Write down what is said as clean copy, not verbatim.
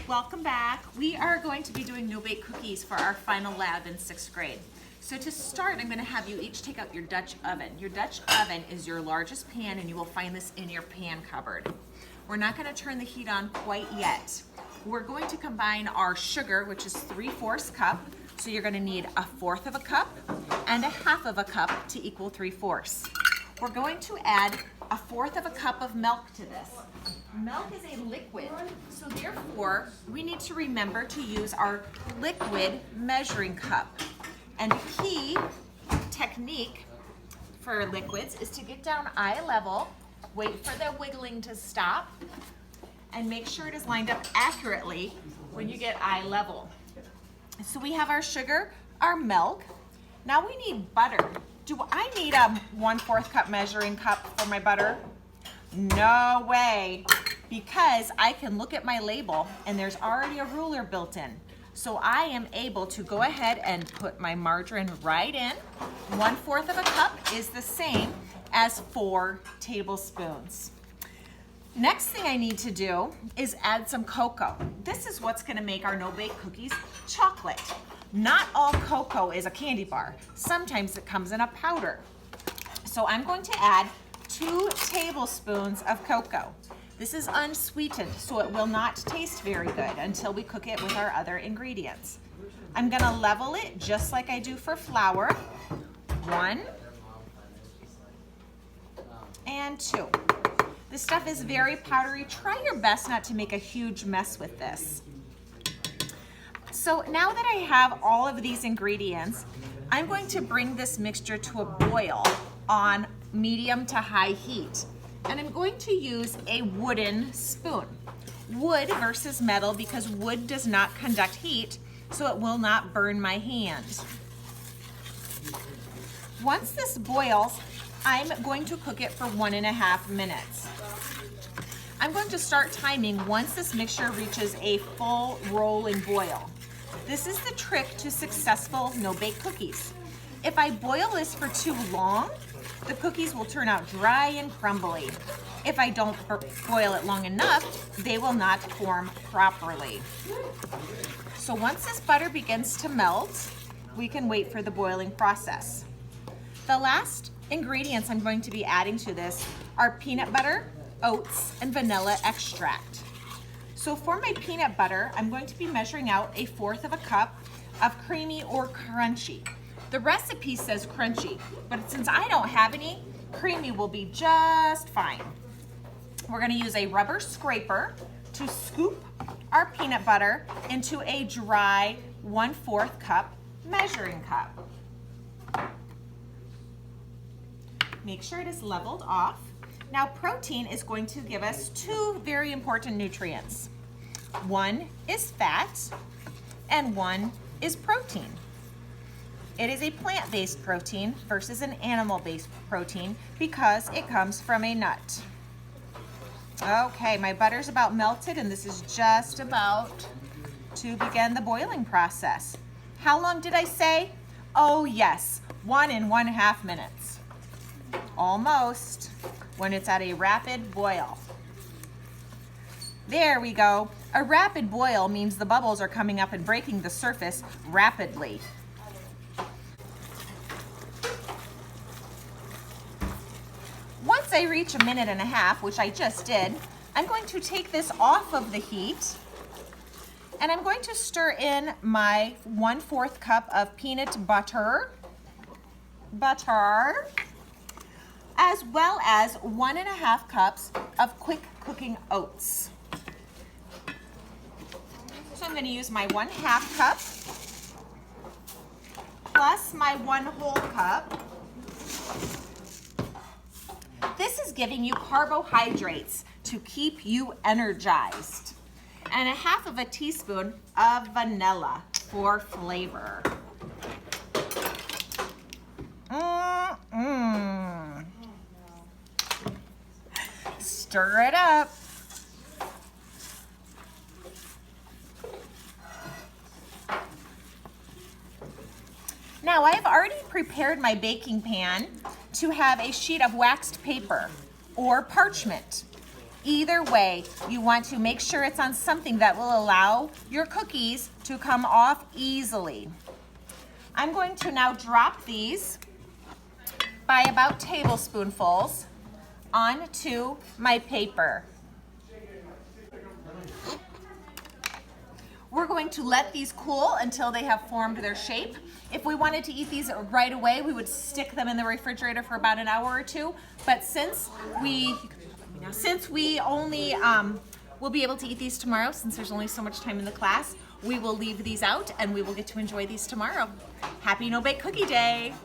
Welcome back. We are going to be doing no-bake cookies for our final lab in 6th grade. So to start, I'm going to have you each take out your Dutch oven. Your Dutch oven is your largest pan, and you will find this in your pan cupboard. We're not going to turn the heat on quite yet. We're going to combine our sugar, which is 3/4 cup. So you're going to need 1/4 of a cup and 1/2 of a cup to equal 3/4. We're going to add 1/4 of a cup of milk to this. Milk is a liquid, so therefore we need to remember to use our liquid measuring cup. And the key technique for liquids is to get down eye level, wait for the wiggling to stop, and make sure it is lined up accurately when you get eye level. So we have our sugar, our milk. Now we need butter. Do I need a 1/4 cup measuring cup for my butter? No way, because I can look at my label and there's already a ruler built in. So I am able to go ahead and put my margarine right in. 1/4 of a cup is the same as 4 tablespoons. Next thing I need to do is add some cocoa. This is what's gonna make our no-bake cookies chocolate. Not all cocoa is a candy bar. Sometimes it comes in a powder. So I'm going to add 2 tablespoons of cocoa. This is unsweetened, so it will not taste very good until we cook it with our other ingredients. I'm gonna level it just like I do for flour. 1 and 2. This stuff is very powdery. Try your best not to make a huge mess with this. So now that I have all of these ingredients, I'm going to bring this mixture to a boil on medium to high heat. And I'm going to use a wooden spoon. Wood versus metal, because wood does not conduct heat, so it will not burn my hand. Once this boils, I'm going to cook it for 1.5 minutes. I'm going to start timing once this mixture reaches a full rolling boil. This is the trick to successful no-bake cookies. If I boil this for too long, the cookies will turn out dry and crumbly. If I don't boil it long enough, they will not form properly. So once this butter begins to melt, we can wait for the boiling process. The last ingredients I'm going to be adding to this are peanut butter, oats, and vanilla extract. So for my peanut butter, I'm going to be measuring out 1/4 of a cup of creamy or crunchy. The recipe says crunchy, but since I don't have any, creamy will be just fine. We're gonna use a rubber scraper to scoop our peanut butter into a dry 1/4 cup measuring cup. Make sure it is leveled off. Now protein is going to give us 2 very important nutrients. One is fat and one is protein. It is a plant-based protein versus an animal-based protein because it comes from a nut. Okay, my butter's about melted and this is just about to begin the boiling process. How long did I say? Oh yes, 1.5 minutes. Almost, when it's at a rapid boil. There we go. A rapid boil means the bubbles are coming up and breaking the surface rapidly. Once I reach 1.5 minutes, which I just did, I'm going to take this off of the heat and I'm going to stir in my 1/4 cup of peanut butter, as well as 1.5 cups of quick cooking oats. So I'm going to use my 1/2 cup plus my 1 whole cup. This is giving you carbohydrates to keep you energized. And 1/2 of a teaspoon of vanilla for flavor. Stir it up. Now I've already prepared my baking pan to have a sheet of waxed paper or parchment. Either way, you want to make sure it's on something that will allow your cookies to come off easily. I'm going to now drop these by about tablespoonfuls onto my paper. We're going to let these cool until they have formed their shape. If we wanted to eat these right away, we would stick them in the refrigerator for about an hour or two. But since we only will be able to eat these tomorrow, since there's only so much time in the class, we will leave these out and we will get to enjoy these tomorrow. Happy No Bake Cookie Day!